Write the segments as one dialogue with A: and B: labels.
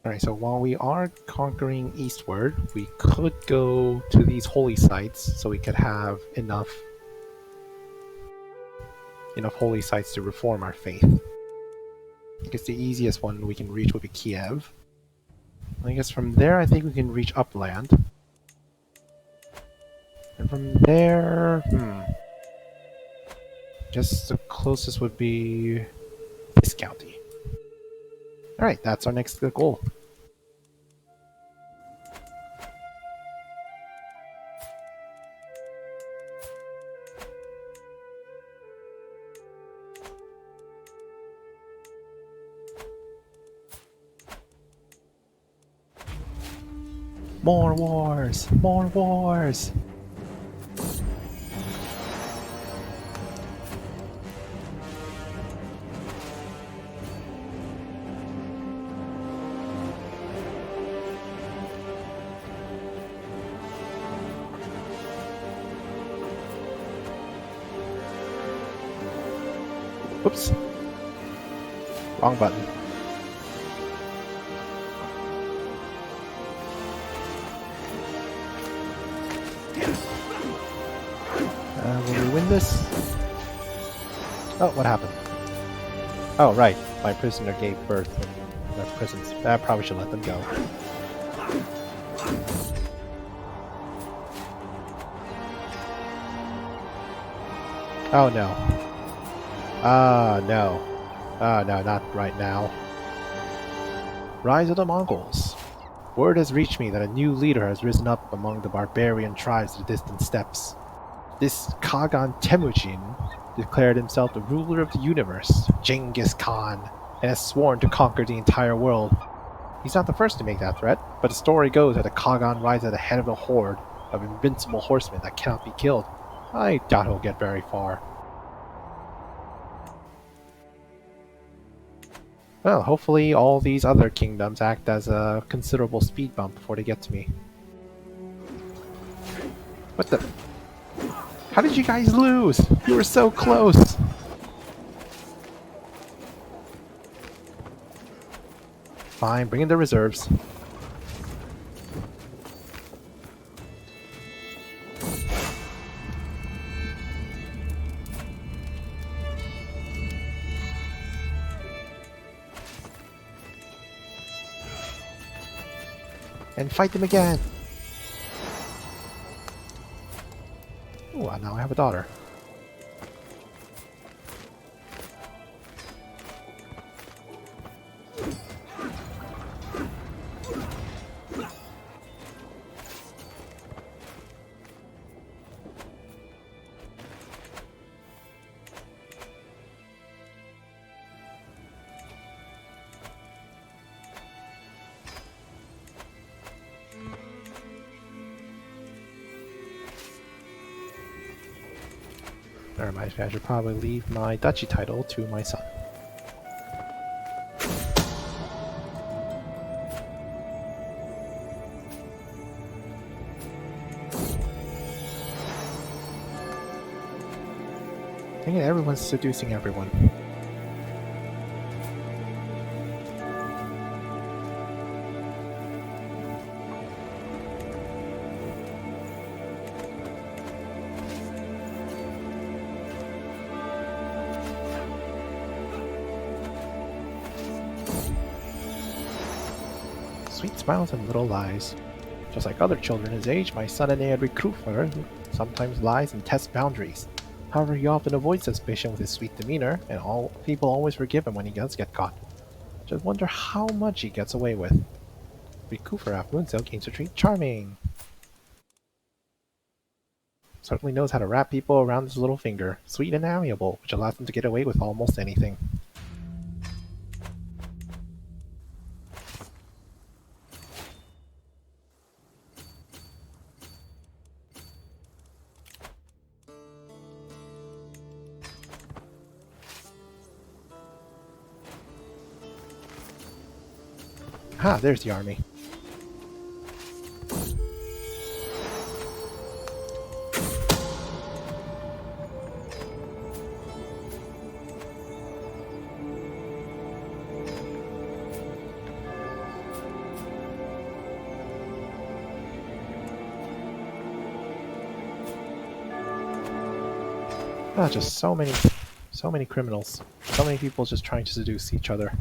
A: Alright, so while we are conquering eastward, we could go to these holy sites so we could have enough holy sites to reform our faith. I guess the easiest one we can reach would be Kiev. I guess from there I think we can reach upland. And from there, guess the closest would be this county. Alright, that's our next goal. More wars! More wars! Oops. Wrong button. Will we win this? Oh, what happened? Oh, right. My prisoner gave birth in the prisons. I probably should let them go. Oh no. No. No, not right now. Rise of the Mongols. Word has reached me that a new leader has risen up among the barbarian tribes of the distant steppes. This Kagan Temujin declared himself the ruler of the universe, Genghis Khan, and has sworn to conquer the entire world. He's not the first to make that threat, but the story goes that the Kagan rides at the head of a horde of invincible horsemen that cannot be killed. I doubt he'll get very far. Well, hopefully all these other kingdoms act as a considerable speed bump before they get to me. What the? How did you guys lose? You were so close! Fine, bring in the reserves. And fight them again! Ooh, now I have a daughter. That reminds me, I should probably leave my duchy title to my son. Dang it, everyone's seducing everyone. Sweet smiles and little lies. Just like other children his age, my son and I recruit for her who sometimes lies and tests boundaries. However, he often avoids suspicion with his sweet demeanor, and all people always forgive him when he does get caught. Just wonder how much he gets away with. Recruiter of Moonsail gains a treat charming. Certainly knows how to wrap people around his little finger, sweet and amiable, which allows him to get away with almost anything. Ah, there's the army. Ah, just so many criminals. So many people just trying to seduce each other.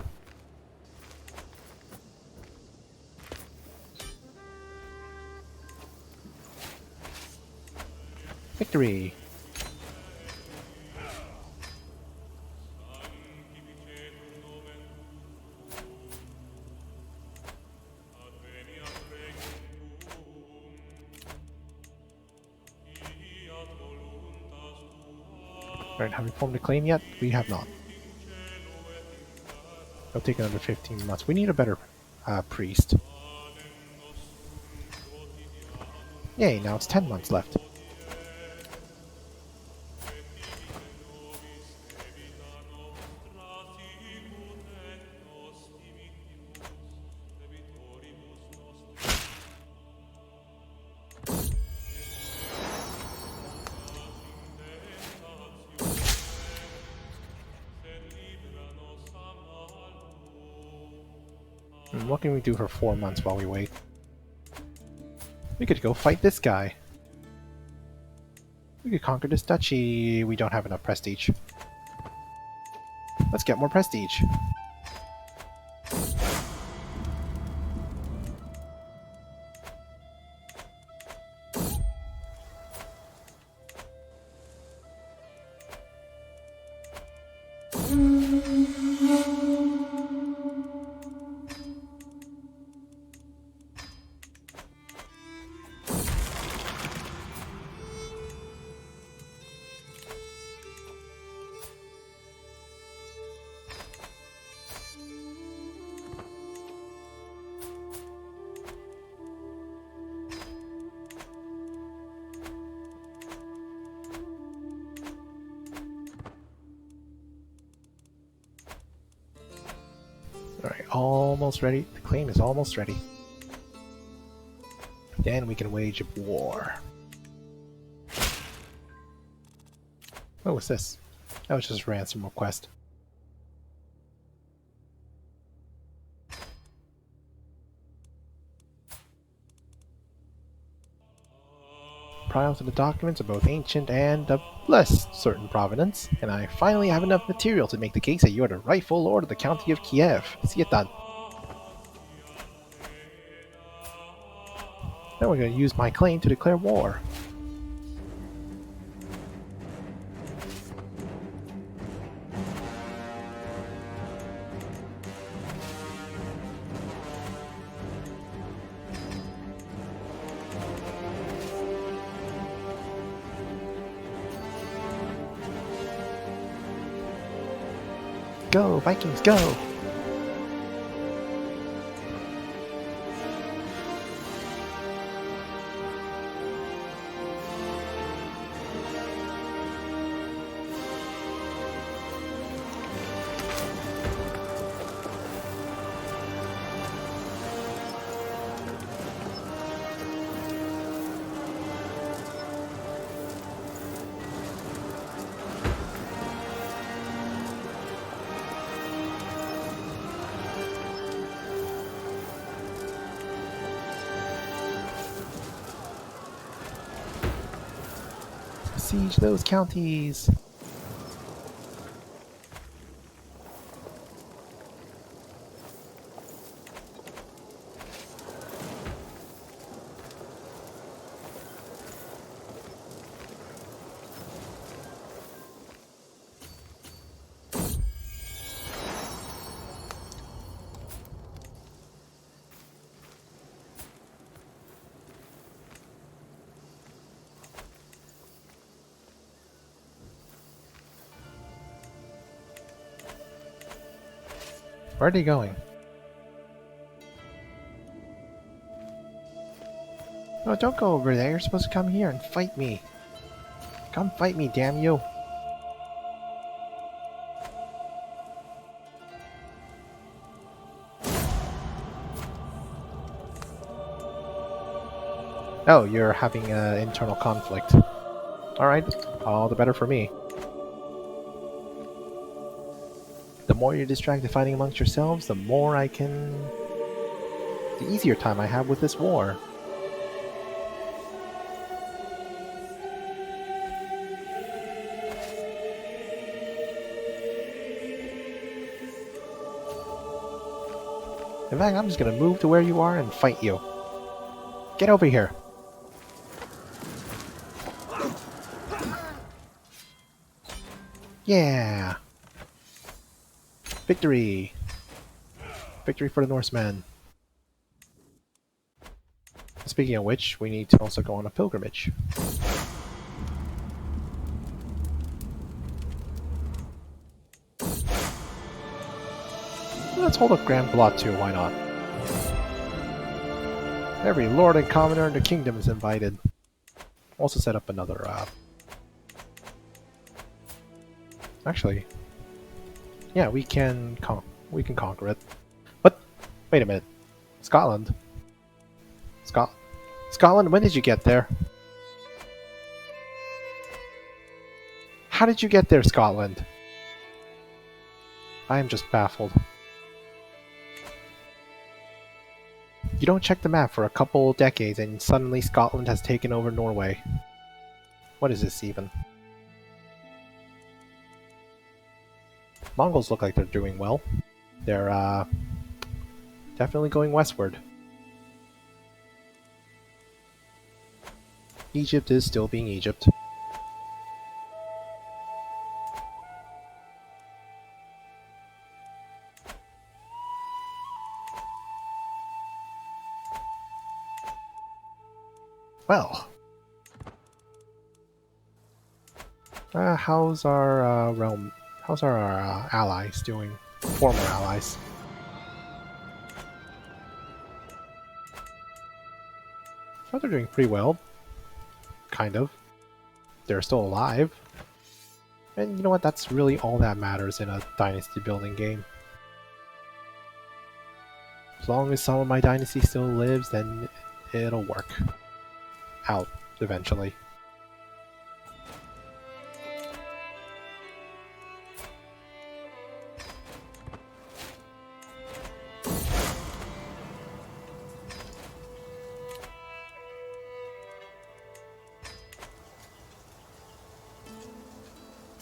A: Victory! Alright, have we formed a claim yet? We have not. It'll take another 15 months. We need a better priest. Yay, now it's 10 months left. What can we do for 4 months while we wait? We could go fight this guy. We could conquer this duchy. We don't have enough prestige. Let's get more prestige. Alright, almost ready. The claim is almost ready. Then we can wage a war. What was this? That was just a ransom request. Prior to the documents are both ancient and of less certain provenance, and I finally have enough material to make the case that you are the rightful lord of the county of Kiev. See it done. Now we're going to use my claim to declare war. Go, Vikings, go! Siege those counties! Where are they going? No, don't go over there. You're supposed to come here and fight me. Come fight me, damn you. Oh, you're having an internal conflict. Alright, all the better for me. The more you're distracted fighting amongst yourselves, the more I can... the easier time I have with this war. In fact, I'm just gonna move to where you are and fight you. Get over here. Yeah! Victory! Victory for the Norsemen. Speaking of which, we need to also go on a pilgrimage. Let's hold up Grand Blot too, why not? Every lord and commoner in the kingdom is invited. Also set up another, actually, yeah, we can conquer it. But wait a minute, Scotland. Scotland, when did you get there? How did you get there, Scotland? I am just baffled. You don't check the map for a couple decades and suddenly Scotland has taken over Norway. What is this even? Mongols look like they're doing well. They're, definitely going westward. Egypt is still being Egypt. Well. How's our, realm... How's our, allies doing? Former allies. Oh, they're doing pretty well. Kind of. They're still alive. And you know what? That's really all that matters in a dynasty building game. As long as some of my dynasty still lives, then it'll work out eventually.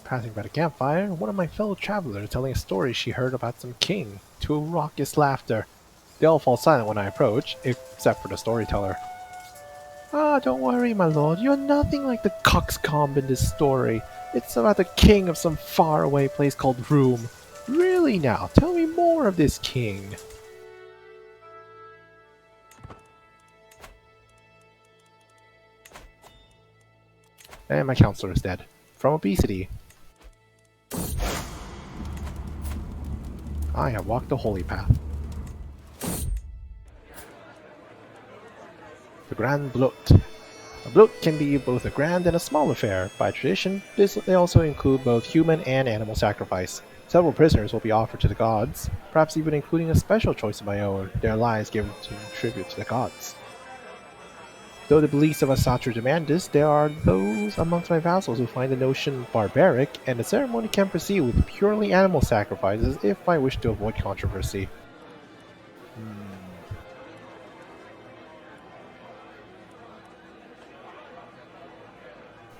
A: Passing by the campfire, one of my fellow travelers telling a story she heard about some king, to a raucous laughter. They all fall silent when I approach, except for the storyteller. Ah, don't worry, my lord, you're nothing like the coxcomb in this story. It's about the king of some faraway place called Room. Really now, tell me more of this king. And my counselor is dead. From obesity. I have walked the holy path. The Grand Blot. A blot can be both a grand and a small affair. By tradition, they also include both human and animal sacrifice. Several prisoners will be offered to the gods, perhaps even including a special choice of my own, their lives given to tribute to the gods. Though the beliefs of Asatru demand this, there are those amongst my vassals who find the notion barbaric, and the ceremony can proceed with purely animal sacrifices if I wish to avoid controversy.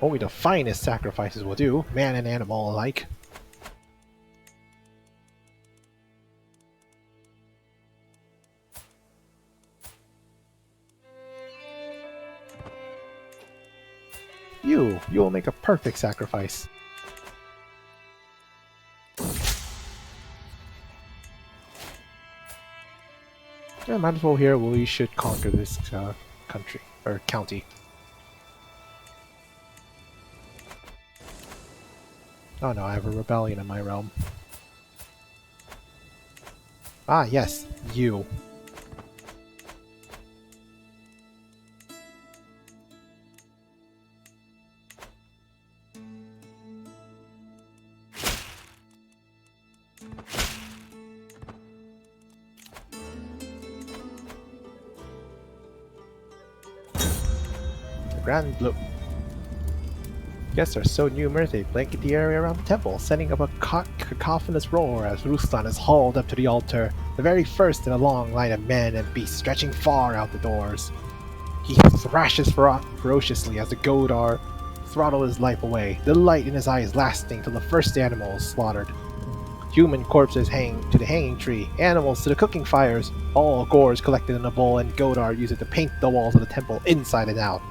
A: Only the finest sacrifices will do, man and animal alike. You will make a perfect sacrifice. Yeah, might as well here, we should conquer this country, or county. Oh no, I have a rebellion in my realm. Ah yes, you. Grand Blot. Guests are so numerous they blanket the area around the temple, setting up a cacophonous roar as Ruslan is hauled up to the altar, the very first in a long line of men and beasts stretching far out the doors. He thrashes ferociously as the Godar throttle his life away, the light in his eyes lasting till the first animal is slaughtered. Human corpses hang to the hanging tree, animals to the cooking fires. All gore is collected in a bowl, and Godard used it to paint the walls of the temple inside and out.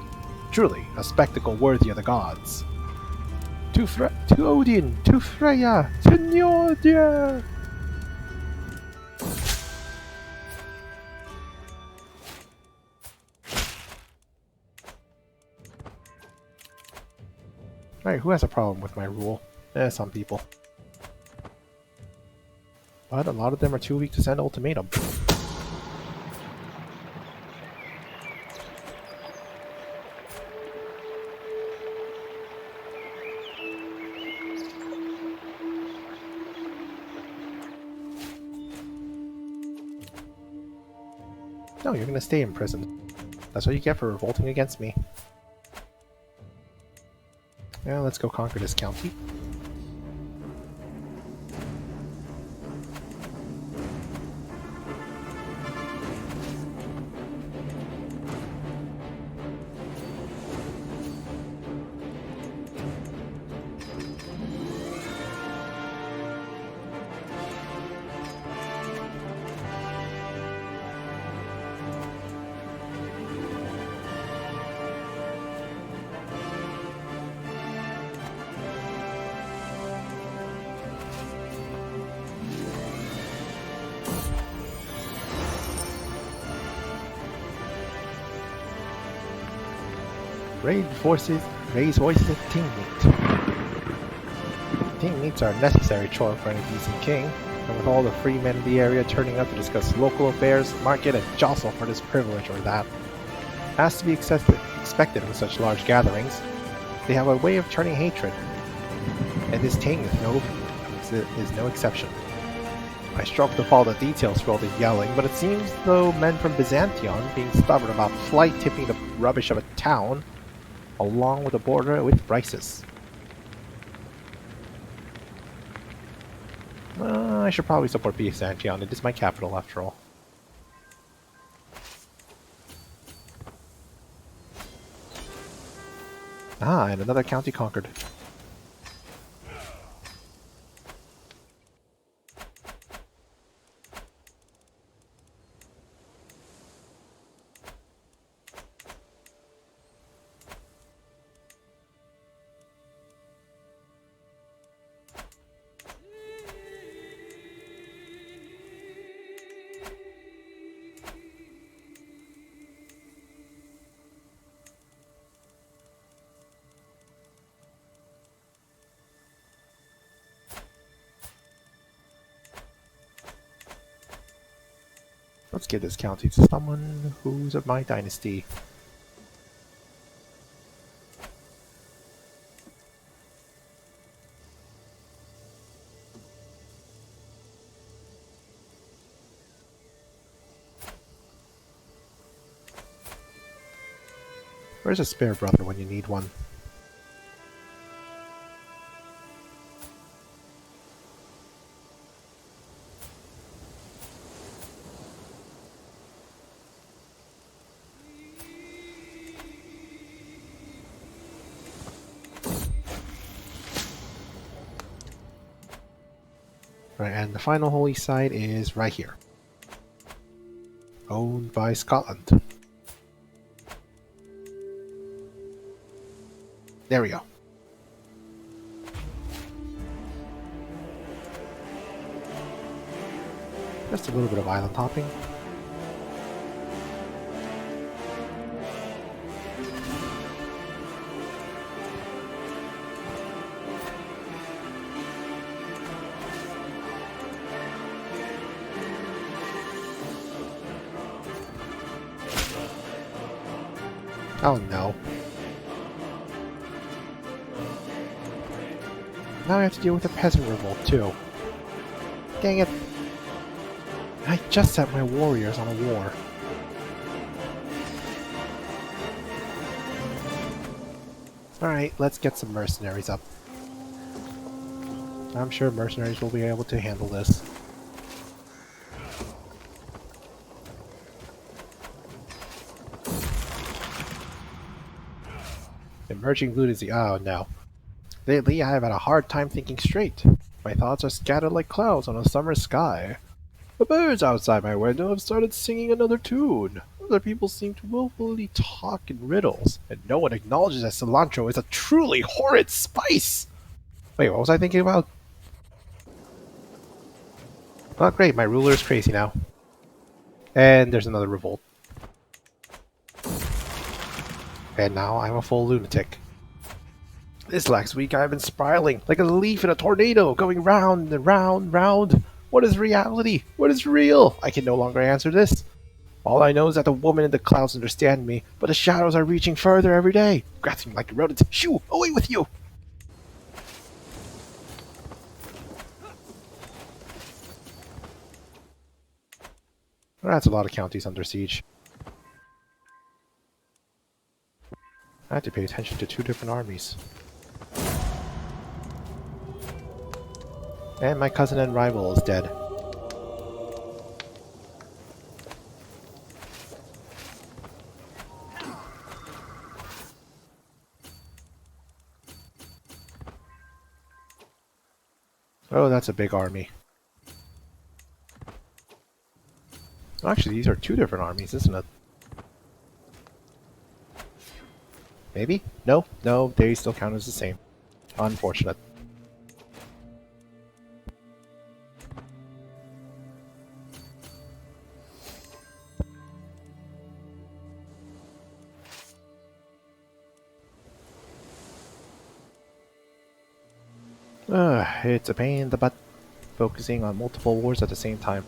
A: Truly, a spectacle worthy of the gods. To Odin, to Freya, to Njordr! Alright, who has a problem with my rule? Some people. But a lot of them are too weak to send ultimatum. No, you're gonna stay in prison. That's what you get for revolting against me. Yeah, let's go conquer this county. Raise voices at team meet. Team meets are a necessary chore for any decent king, and with all the free men in the area turning up to discuss local affairs, market, and jostle for this privilege or that, as to be expected in such large gatherings, they have a way of turning hatred, and this king is no exception. I struggle to follow the details for all the yelling, but it seems though men from Byzantium, being stubborn about flight tipping the rubbish of a town, along with the border with Brises. I should probably support Byzantium. It is my capital after all. Ah, and another county conquered. Let's give this county to someone who's of my dynasty. Where's a spare brother when you need one? Right, and the final holy site is right here. Owned by Scotland. There we go. Just a little bit of island hopping. Oh no. Now I have to deal with a peasant revolt too. Dang it. I just set my warriors on a war. Alright, let's get some mercenaries up. I'm sure mercenaries will be able to handle this. Emerging loot is the— oh no. Lately I have had a hard time thinking straight. My thoughts are scattered like clouds on a summer sky. The birds outside my window have started singing another tune. Other people seem to willfully talk in riddles, and no one acknowledges that cilantro is a truly horrid spice! Wait, what was I thinking about? Oh great, my ruler is crazy now. And there's another revolt. And now I'm a full lunatic. This last week I've been spiraling like a leaf in a tornado, going round and round and round. What is reality? What is real? I can no longer answer this. All I know is that the woman in the clouds understand me, but the shadows are reaching further every day, grasping like a rodent. Shoo! Away with you! Well, that's a lot of counties under siege. I had to pay attention to two different armies. And my cousin and rival is dead. Oh, that's a big army. Actually, these are two different armies, isn't it? Maybe? No, no, they still count as the same. Unfortunate. It's a pain in the butt, focusing on multiple wars at the same time.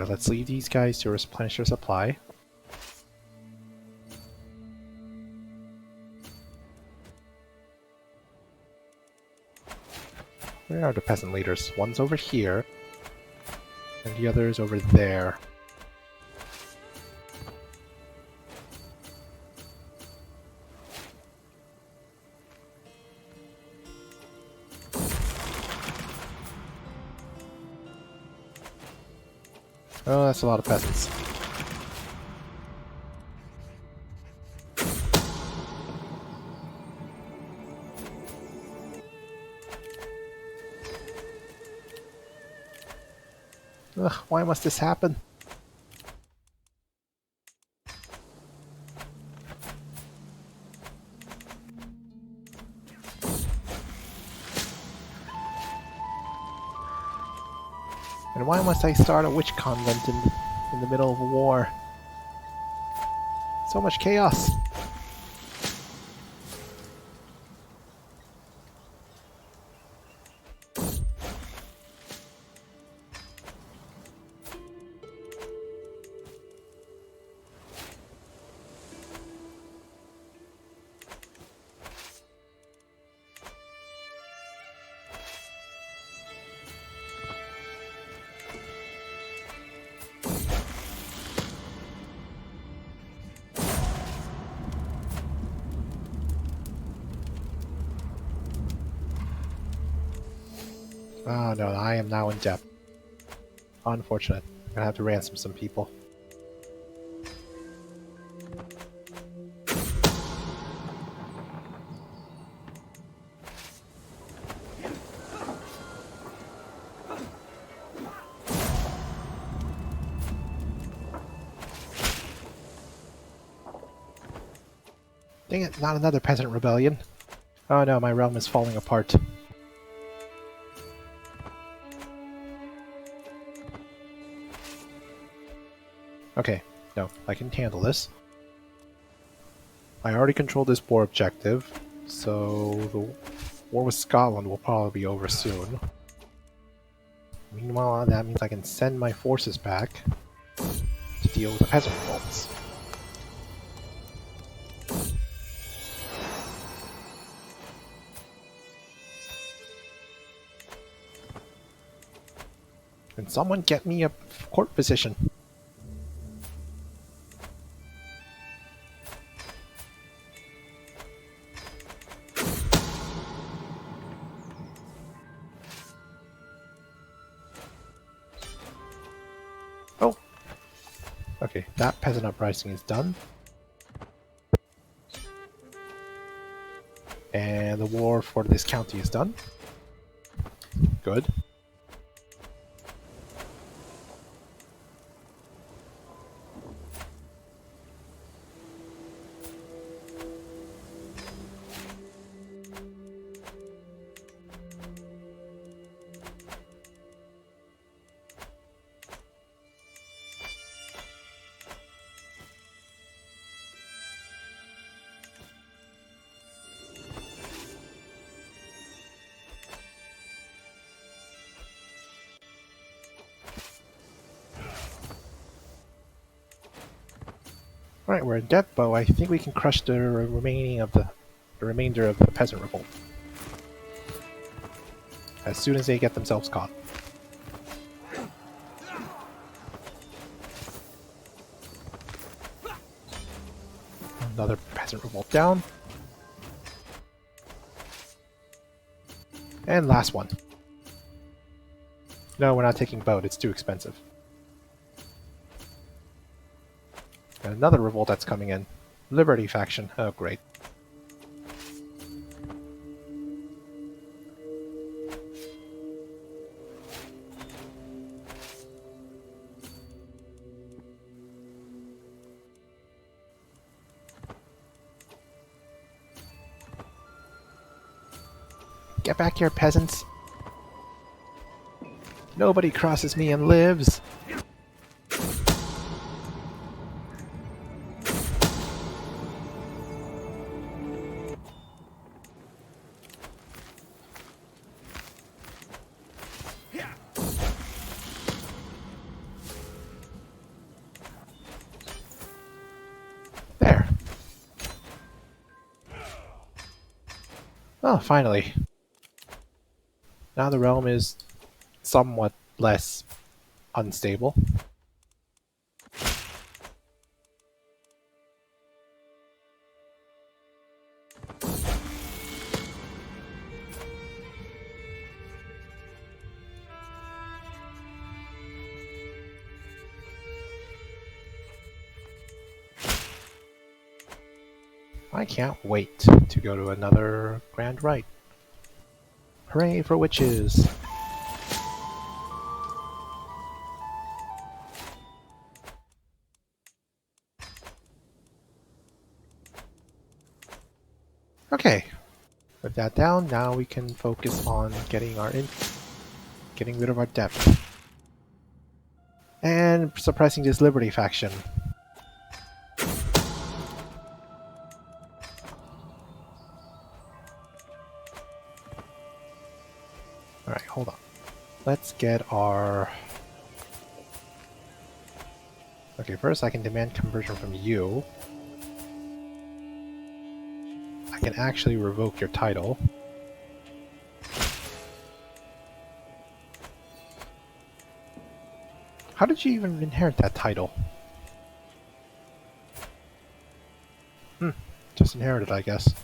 A: Let's leave these guys to replenish their supply. Where are the peasant leaders? One's over here, and the other is over there. Oh, that's a lot of peasants. Ugh, why must this happen? And why must I start a witch convent in the middle of a war? So much chaos! Oh no, I am now in debt. Unfortunate. I'm gonna have to ransom some people. Dang it, not another peasant rebellion. Oh no, my realm is falling apart. Okay, no, I can handle this. I already control this boar objective, so War with Scotland will probably be over soon. Meanwhile, that means I can send my forces back to deal with the peasant revolts. Can someone get me a court position? Oh! Okay, that peasant uprising is done. And the war for this county is done. Good. Alright, we're in debt, but I think we can crush the remainder of the peasant revolt as soon as they get themselves caught. Another peasant revolt down. And last one. No, we're not taking boat, it's too expensive. And another revolt that's coming in. Liberty faction. Oh, great. Get back here, peasants! Nobody crosses me and lives! There. Oh, finally. Now the realm is somewhat less unstable. I can't wait to go to another Grand Rite. Hooray for witches! Okay, with that down, now we can focus on getting rid of our debt. And suppressing this Liberty faction. Alright, hold on. Let's get our... Okay, first I can demand conversion from you. I can actually revoke your title. How did you even inherit that title? Just inherited, I guess.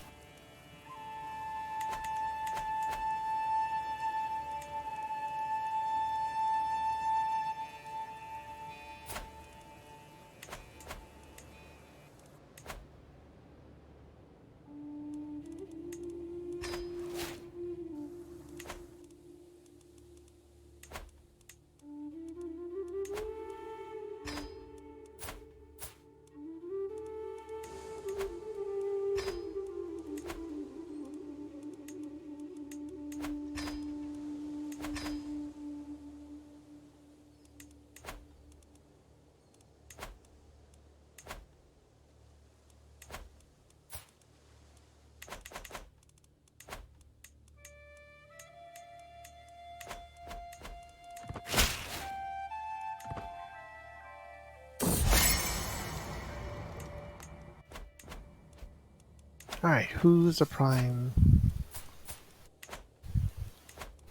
A: Alright, who's the prime...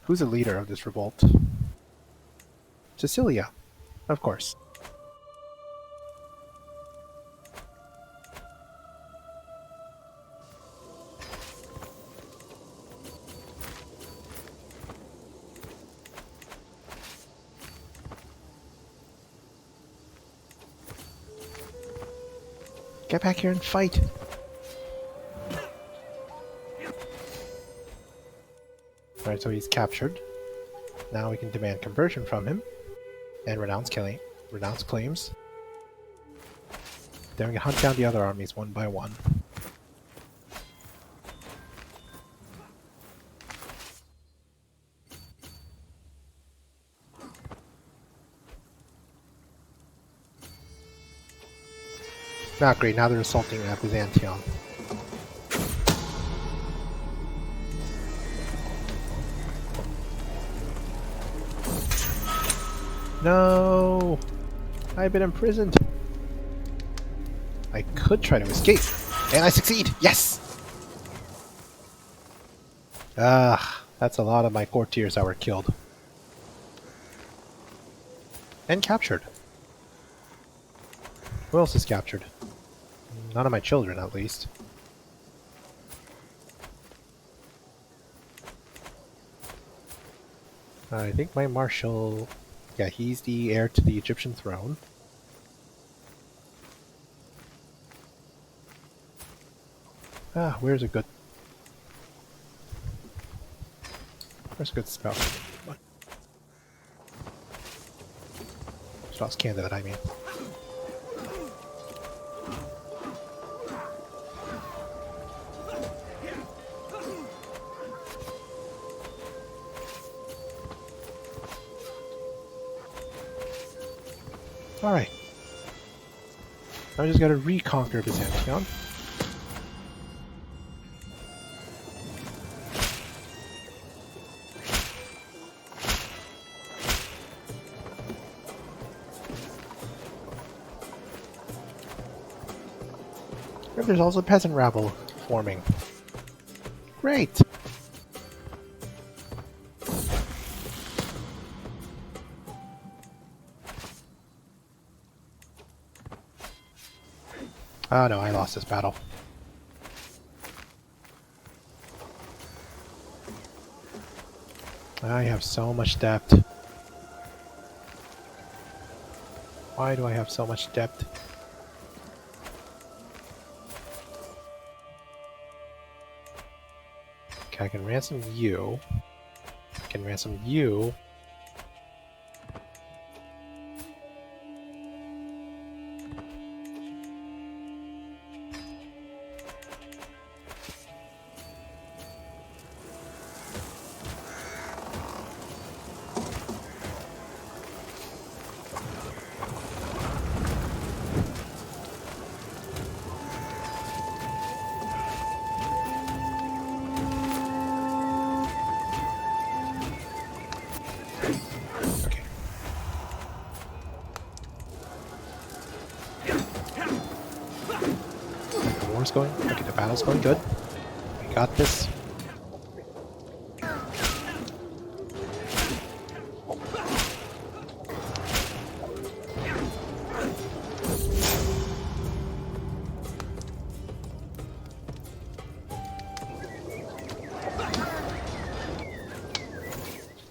A: Who's the leader of this revolt? Cecilia, of course. Get back here and fight! Alright, so he's captured. Now we can demand conversion from him and renounce claims. Then we can hunt down the other armies one by one. Not great, now they're assaulting Byzantium. No! I've been imprisoned! I could try to escape, and I succeed! Yes! Ah, that's a lot of my courtiers that were killed. And captured. Who else is captured? None of my children, at least. I think my marshal... Yeah, he's the heir to the Egyptian throne. Ah, where's a good spell? Spell's candidate, I mean. Alright. I just gotta reconquer Byzantium. And there's also peasant rabble forming. Great! Oh no, I lost this battle. I have so much debt. Why do I have so much debt? Okay, I can ransom you. I can ransom you. Going? Okay, the battle's going good. We got this.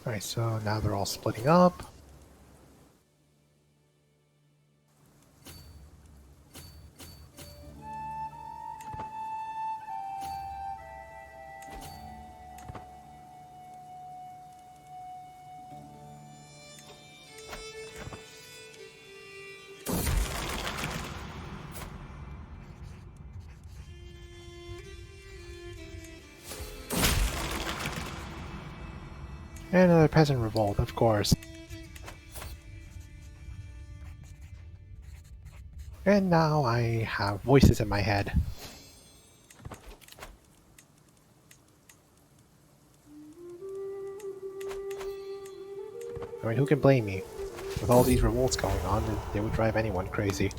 A: Alright, so now they're all splitting up. And another peasant revolt, of course. And now I have voices in my head. I mean, who can blame me? With all these revolts going on, they would drive anyone crazy.